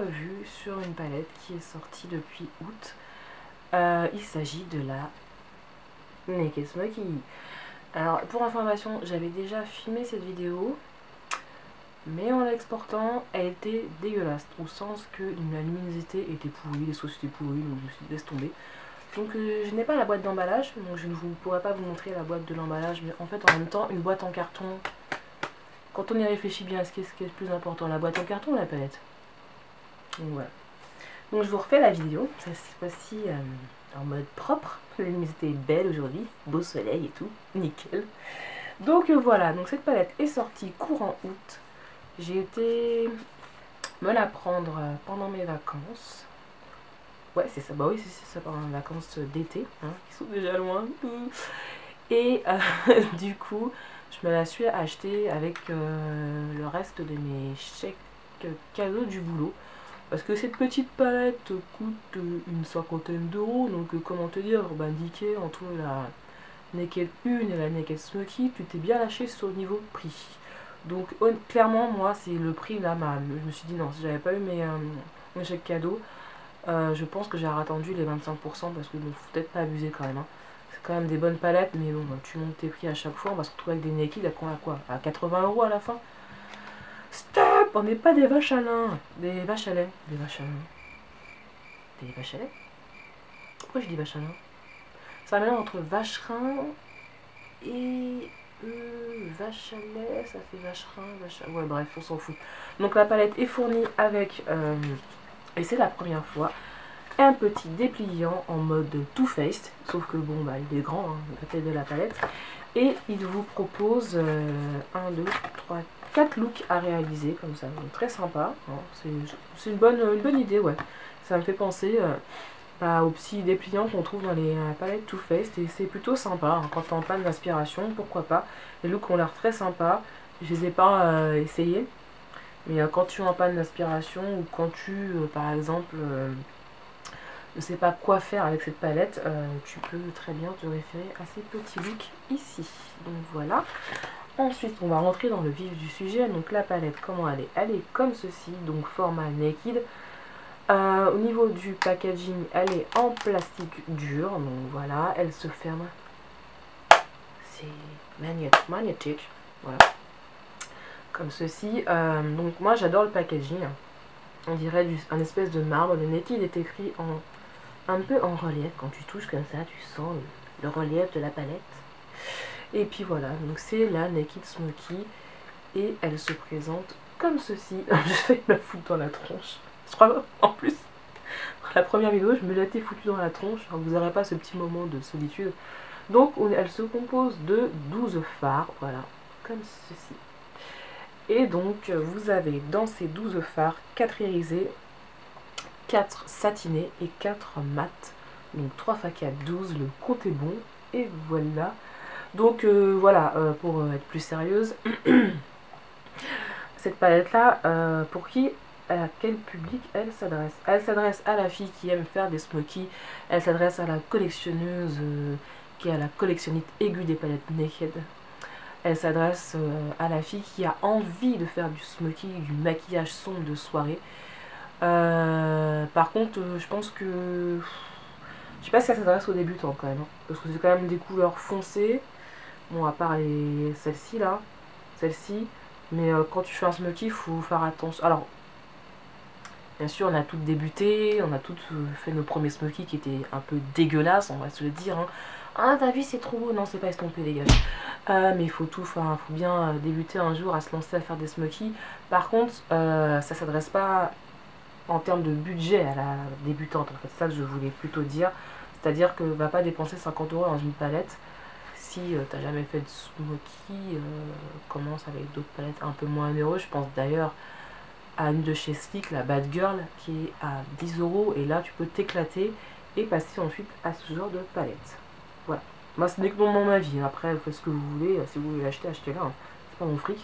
revue sur une palette qui est sortie depuis août. Il s'agit de la Naked Smoky. Alors pour information, j'avais déjà filmé cette vidéo, mais en l'exportant, elle était dégueulasse, au sens que la luminosité était pourrie, les sources étaient pourries, donc je me suis dit laisse tomber. Donc je n'ai pas la boîte d'emballage, donc je ne pourrai pas vous montrer la boîte de l'emballage, mais en fait en même temps, une boîte en carton, quand on y réfléchit bien, ce qui est le plus important, la boîte en carton ou la palette? Donc voilà. Donc je vous refais la vidéo, cette fois-ci en mode propre, la luminosité est belle aujourd'hui, beau soleil et tout, nickel. Donc voilà, donc cette palette est sortie courant août. J'ai été me la prendre pendant mes vacances. Ouais, c'est ça, bah oui, c'est ça, pendant les vacances d'été, hein, qui sont déjà loin. Et du coup, je me la suis achetée avec le reste de mes chèques cadeaux du boulot. Parce que cette petite palette coûte une cinquantaine d'euros, donc comment te dire, bah nickel, entre la Naked 1 et la Naked Smoky, tu t'es bien lâché sur le niveau prix. Donc clairement, moi, c'est le prix là, je me suis dit non, si j'avais pas eu mes chèques cadeaux, je pense que j'aurais attendu les 25% parce que bon, faut peut-être pas abuser quand même. Hein. C'est quand même des bonnes palettes, mais bon, bah, tu montes tes prix à chaque fois, on va se retrouver avec des Naked à quoi? À 80 euros à la fin. Stop! On n'est pas des vaches à lin, des vaches à lait, des vaches à lin. Des vaches à lait? Pourquoi je dis vache à lin? C'est un mélange entre vacherin et vache à lait, ça fait vacherin, vache à... Ouais bref, on s'en fout. Donc la palette est fournie avec, et c'est la première fois, un petit dépliant en mode Too Faced, sauf que bon bah il est grand, hein, la taille de la palette. Et il vous propose 1, 2, 3, 4 looks à réaliser comme ça, donc très sympa, hein. C'est une bonne idée, ouais. Ça me fait penser au petit dépliant qu'on trouve dans les palettes Too Faced, et c'est plutôt sympa, hein. Quand t'es en panne d'inspiration, pourquoi pas. Les looks ont l'air très sympas, je les ai pas essayés, mais quand tu es en panne d'inspiration ou quand tu, par exemple, ne sais pas quoi faire avec cette palette, tu peux très bien te référer à ces petits looks ici. Donc voilà. Ensuite, on va rentrer dans le vif du sujet. Donc la palette, comment elle est? Elle est comme ceci, donc format Naked. Au niveau du packaging, elle est en plastique dur. Donc voilà, elle se ferme. C'est magnétique. Voilà. Comme ceci. Donc moi, j'adore le packaging. On dirait un espèce de marbre. Le Naked est écrit un peu en relief. Quand tu touches comme ça, tu sens le relief de la palette. Et puis voilà, donc c'est la Naked Smoky et elle se présente comme ceci. Je vais me la foutre dans la tronche. Je crois en plus, la première vidéo, je me l'étais foutue dans la tronche. Alors, vous n'aurez pas ce petit moment de solitude. Donc elle se compose de 12 fards, voilà, comme ceci. Et donc vous avez dans ces 12 fards 4 irisés, 4 satinés et 4 mat. Donc 3 x 4, 12, le compte est bon. Et voilà. Donc voilà, pour être plus sérieuse, cette palette-là, pour qui, à quel public elle s'adresse? Elle s'adresse à la fille qui aime faire des smokies, elle s'adresse à la collectionneuse qui est à la collectionnite aiguë des palettes Naked, elle s'adresse à la fille qui a envie de faire du smoky, du maquillage sombre de soirée. Par contre, je pense que... Je sais pas si ça s'adresse aux débutants quand même, hein, parce que c'est quand même des couleurs foncées. Bon, à part celle-ci là, celle-ci, mais quand tu fais un smoky, il faut faire attention. Alors, bien sûr, on a toutes débuté, on a toutes fait nos premiers smoky qui étaient un peu dégueulasses, on va se le dire. Hein. Ah, t'as vu, c'est trop beau. Non, c'est pas estompé, les gars. Mais il faut tout, faut bien débuter un jour à se lancer à faire des smoky. Par contre, ça s'adresse pas en termes de budget à la débutante. En fait, ça que je voulais plutôt dire. C'est-à-dire que va pas dépenser 50 € dans une palette. Si t'as jamais fait de smoky, commence avec d'autres palettes un peu moins onéreuses. Je pense d'ailleurs à une de chez Sleek, la Bad Girl, qui est à 10 €, et là tu peux t'éclater et passer ensuite à ce genre de palette. Voilà. Moi, ce n'est que mon avis. Après, vous faites ce que vous voulez. Si vous voulez l'acheter, achetez-la. Hein. C'est pas mon fric.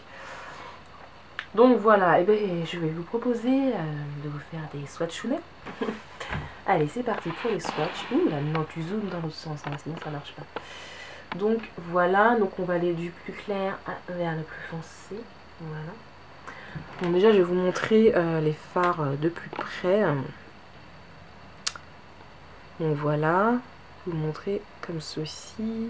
Donc voilà, et ben, je vais vous proposer de vous faire des swatchounets. Allez, c'est parti pour les swatchs. Ouh là, non, tu zoomes dans l'autre sens, hein, sinon ça marche pas. Donc voilà, donc on va aller du plus clair vers le plus foncé. Voilà. Bon, déjà, je vais vous montrer les fards de plus près. Donc voilà, vous montrer comme ceci.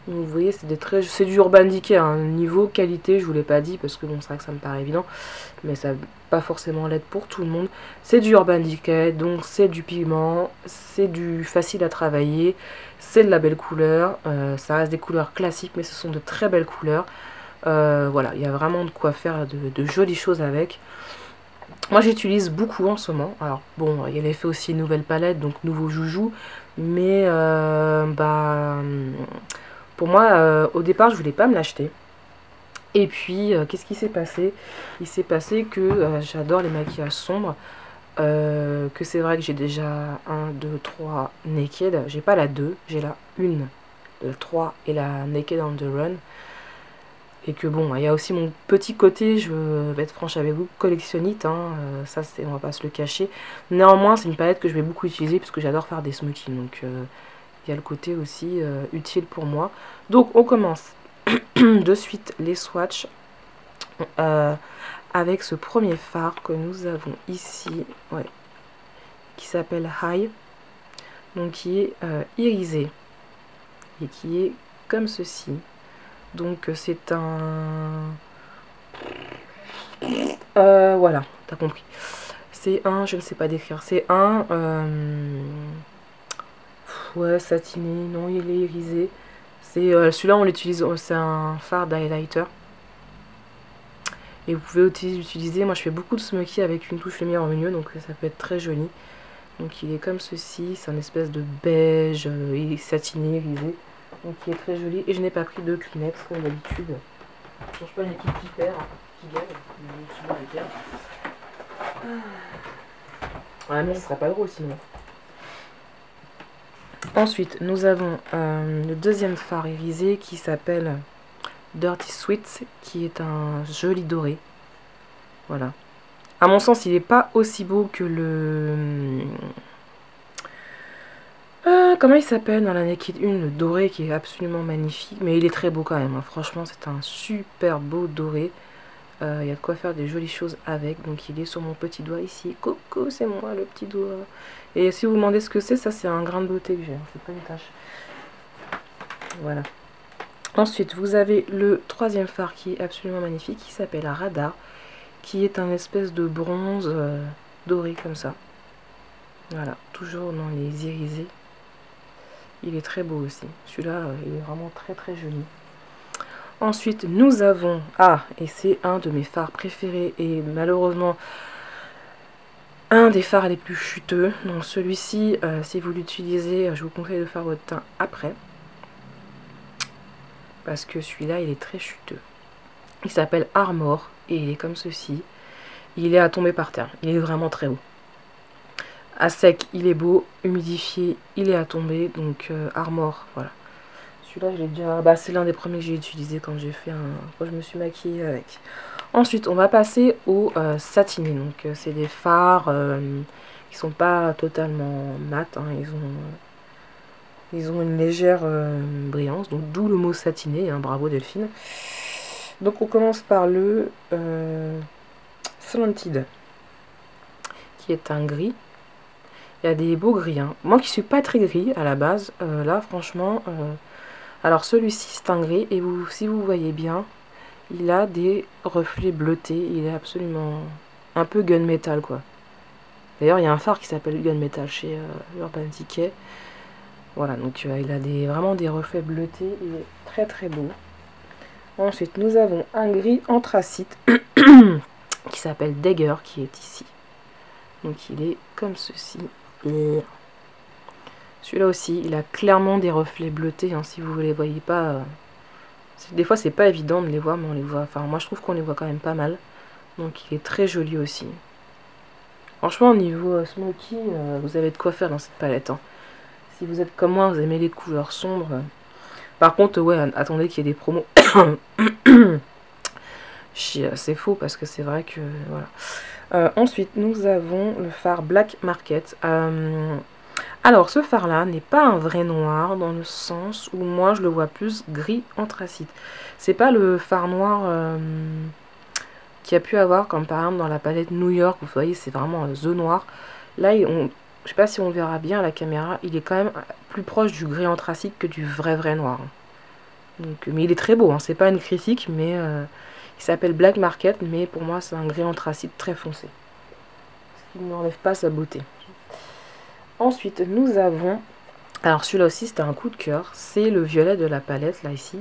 Donc, vous voyez, c'est du Urban Decay, hein. Niveau qualité, je vous l'ai pas dit parce que bon, c'est vrai que ça me paraît évident, mais ça va pas forcément l'être pour tout le monde. C'est du Urban Decay, donc c'est du pigment, c'est du facile à travailler, c'est de la belle couleur. Ça reste des couleurs classiques, mais ce sont de très belles couleurs. Voilà, il y a vraiment de quoi faire de jolies choses avec. Moi j'utilise beaucoup en ce moment. Alors bon, il y a l'effet aussi nouvelle palette, donc nouveau joujou. Mais pour moi, au départ, je voulais pas me l'acheter. Et puis, qu'est-ce qui s'est passé? Il s'est passé que j'adore les maquillages sombres. Que c'est vrai que j'ai déjà 1, 2, 3 Naked. J'ai pas la 2, j'ai la 1, la 3 et la Naked on the Run. Et que bon, il y a aussi mon petit côté, je vais être franche avec vous, collectionnite, hein, ça on va pas se le cacher. Néanmoins, c'est une palette que je vais beaucoup utiliser parce que j'adore faire des smokies, donc il y a le côté aussi utile pour moi. Donc on commence de suite les swatchs avec ce premier fard que nous avons ici, ouais, qui s'appelle High, donc qui est irisé et qui est comme ceci. Donc c'est un... voilà, t'as compris. C'est un, je ne sais pas décrire, c'est un... ouais, satiné, non, il est irisé. C'est celui-là, on l'utilise, c'est un fard d'highlighter. Et vous pouvez aussi l'utiliser, moi je fais beaucoup de smoky avec une touche lumière au milieu, donc ça peut être très joli. Donc il est comme ceci, c'est un espèce de beige, et satiné, irisé. Donc il est très joli. Et je n'ai pas pris de Kleenex comme d'habitude. Je change pas l'équipe qui perd, qui gagne. Mais souvent elle perd. Ouais, mais ce serait pas drôle sinon. Ensuite, nous avons le deuxième fard irisé qui s'appelle Dirty Sweet, qui est un joli doré. Voilà. À mon sens, il n'est pas aussi beau que le... comment il s'appelle dans la Naked 1, le doré qui est absolument magnifique. Mais il est très beau quand même, hein. Franchement, c'est un super beau doré. Il y a de quoi faire des jolies choses avec. Donc il est sur mon petit doigt ici. Coucou, c'est moi le petit doigt. Et si vous vous demandez ce que c'est, ça c'est un grain de beauté que j'ai. C'est pas une tache. Voilà. Ensuite, vous avez le troisième fard qui est absolument magnifique, qui s'appelle Radar, qui est un espèce de bronze doré comme ça. Voilà, toujours dans les irisés. Il est très beau aussi. Celui-là, il est vraiment très très joli. Ensuite, nous avons... Ah, et c'est un de mes fards préférés et malheureusement un des fards les plus chuteux. Donc celui-ci, si vous l'utilisez, je vous conseille de faire votre teint après. Parce que celui-là, il est très chuteux. Il s'appelle Armor et il est comme ceci. Il est à tomber par terre. Il est vraiment très beau. À sec, il est beau. Humidifié, il est à tomber. Donc Armor, voilà. Celui-là, je l'ai déjà... Bah, c'est l'un des premiers que j'ai utilisé quand j'ai fait quand je me suis maquillée avec. Ensuite, on va passer au satiné. Donc, c'est des fards qui sont pas totalement mat. Hein. Ils ont une légère brillance. Donc, d'où le mot satiné. Hein. Bravo Delphine. Donc, on commence par le Slanted, qui est un gris. Il y a des beaux gris. Hein. Moi qui suis pas très gris à la base, là, franchement... Alors celui-ci c'est un gris et si vous voyez bien, il a des reflets bleutés, il est absolument un peu gunmetal quoi. D'ailleurs il y a un phare qui s'appelle gunmetal chez Urban Decay. Voilà, donc il a vraiment des reflets bleutés, il est très très beau. Ensuite nous avons un gris anthracite qui s'appelle Dagger qui est ici. Donc il est comme ceci. Celui-là aussi, il a clairement des reflets bleutés, hein, si vous ne les voyez pas. Des fois, c'est pas évident de les voir, mais on les voit. Enfin, moi, je trouve qu'on les voit quand même pas mal. Donc, il est très joli aussi. Franchement, au niveau smoky, vous avez de quoi faire dans cette palette. Hein. Si vous êtes comme moi, vous aimez les couleurs sombres. Par contre, ouais, attendez qu'il y ait des promos. C'est faux, parce que c'est vrai que... Voilà. Ensuite, nous avons le fard Black Market. Alors, ce fard-là n'est pas un vrai noir dans le sens où moi je le vois plus gris anthracite. C'est pas le fard noir qu'il y a pu avoir, comme par exemple dans la palette New York, vous voyez c'est vraiment un The noir. Là je sais pas si on verra bien à la caméra, il est quand même plus proche du gris anthracite que du vrai noir. Donc, mais il est très beau, hein, c'est pas une critique, mais il s'appelle Black Market, mais pour moi c'est un gris anthracite très foncé. Ce qui n'enlève pas sa beauté. Ensuite nous avons, alors celui-là aussi c'était un coup de cœur, c'est le violet de la palette là ici,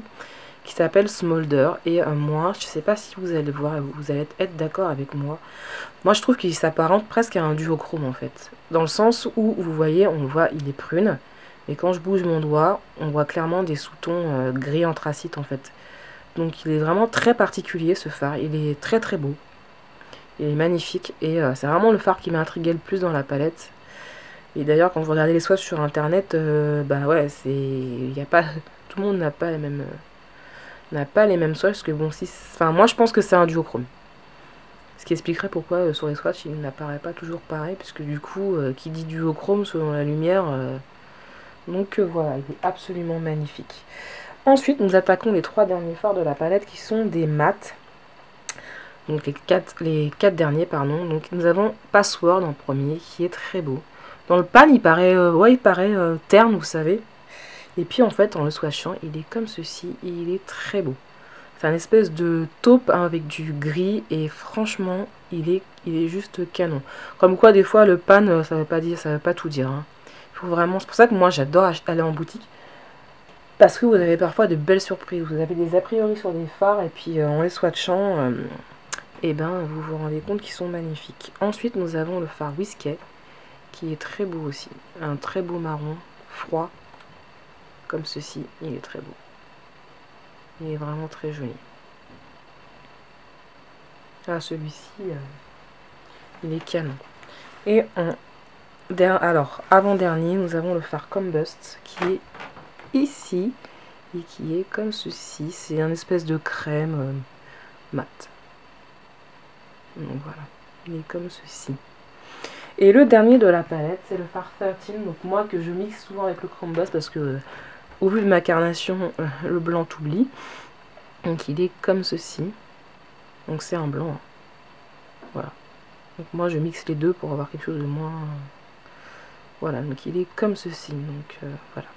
qui s'appelle Smolder, et moi je sais pas si vous allez voir et vous allez être d'accord avec moi. Moi je trouve qu'il s'apparente presque à un duochrome en fait, dans le sens où vous voyez on voit il est prune, et quand je bouge mon doigt on voit clairement des sous-tons gris anthracite en fait. Donc il est vraiment très particulier ce fard, il est très beau, il est magnifique, et c'est vraiment le fard qui m'a intrigué le plus dans la palette. Et d'ailleurs quand vous regardez les swatchs sur internet, bah ouais c'est, il y a pas, tout le monde n'a pas les mêmes swatchs, parce que bon si, enfin moi je pense que c'est un duochrome. Ce qui expliquerait pourquoi sur les swatchs il n'apparaît pas toujours pareil, puisque du coup qui dit duochrome selon la lumière, donc voilà, il est absolument magnifique. Ensuite nous attaquons les 3 derniers fards de la palette qui sont des mats. Donc les 4 derniers pardon. Donc nous avons Password en premier qui est très beau. Dans le pan il paraît terne vous savez. Et puis en fait en le swatchant il est comme ceci et il est très beau. C'est un espèce de taupe hein, avec du gris, et franchement il est juste canon. Comme quoi des fois le pan ça veut pas tout dire. Hein. Faut vraiment, c'est pour ça que moi j'adore aller en boutique. Parce que vous avez parfois de belles surprises. Vous avez des a priori sur des fards et puis en les swatchant, et ben vous vous rendez compte qu'ils sont magnifiques. Ensuite nous avons le fard Whiskey qui est très beau aussi. Un très beau marron froid comme ceci. Il est très beau. Il est vraiment très joli. Ah celui-ci il est canon. Et alors avant-dernier nous avons le fard Combust qui est ici et qui est comme ceci. C'est un espèce de crème mat. Donc voilà, il est comme ceci. Et le dernier de la palette c'est le fard 13, donc moi que je mixe souvent avec le Combust parce que au vu de ma carnation le blanc t'oublie. Donc il est comme ceci. Donc c'est un blanc. Voilà. Donc moi je mixe les deux pour avoir quelque chose de moins... Voilà, donc il est comme ceci. Donc voilà.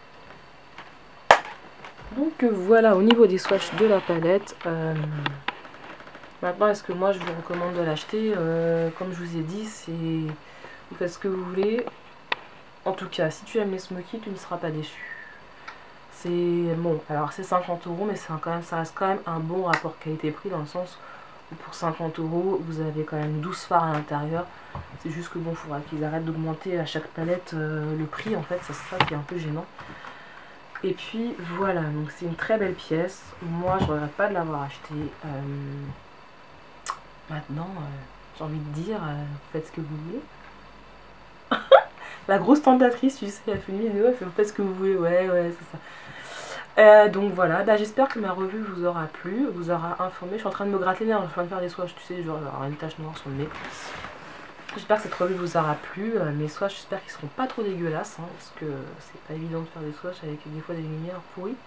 Donc voilà au niveau des swatchs de la palette. Maintenant est-ce que moi je vous recommande de l'acheter? Comme je vous ai dit, c'est... Vous faites ce que vous voulez. En tout cas, si tu aimes les smoky, tu ne seras pas déçu. C'est bon, alors c'est 50 €, mais ça reste quand même un bon rapport qualité-prix, dans le sens où pour 50 €, vous avez quand même 12 fards à l'intérieur. C'est juste que bon, il faudra qu'ils arrêtent d'augmenter à chaque palette le prix, en fait, c'est ça qui est un peu gênant. Et puis voilà, donc c'est une très belle pièce. Moi, je regrette pas de l'avoir acheté. Maintenant, j'ai envie de dire, faites ce que vous voulez. La grosse tentatrice, tu sais, elle fait une vidéo, elle fait faites ce que vous voulez, ouais, c'est ça. Donc voilà, bah, j'espère que ma revue vous aura plu, vous aura informé. Je suis en train de me gratter les nerfs, je suis en train de faire des swatchs, tu sais, genre avoir une tache noire sur le nez. J'espère que cette revue vous aura plu. Mes swatchs, j'espère qu'ils seront pas trop dégueulasses, hein, parce que c'est pas évident de faire des swatchs avec des fois des lumières pourries.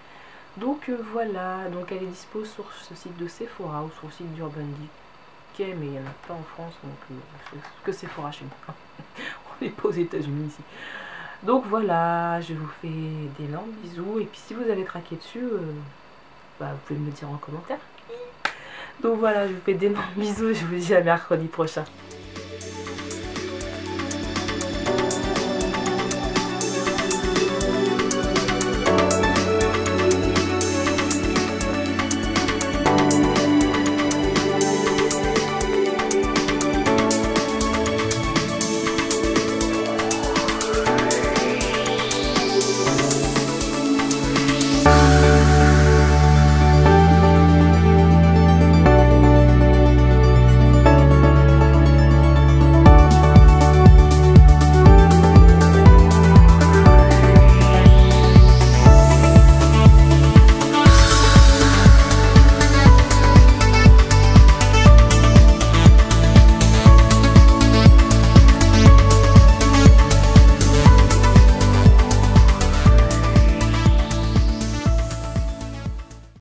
Donc voilà, donc elle est dispo sur ce site de Sephora ou sur le site d'Urban Decay, mais il n'y en a pas en France, donc que Sephora chez moi. On n'est pas aux États-Unis ici. Donc voilà, je vous fais d'énormes bisous. Et puis si vous avez craqué dessus, bah, vous pouvez me le dire en commentaire. Donc voilà, je vous fais d'énormes bisous et je vous dis à mercredi prochain.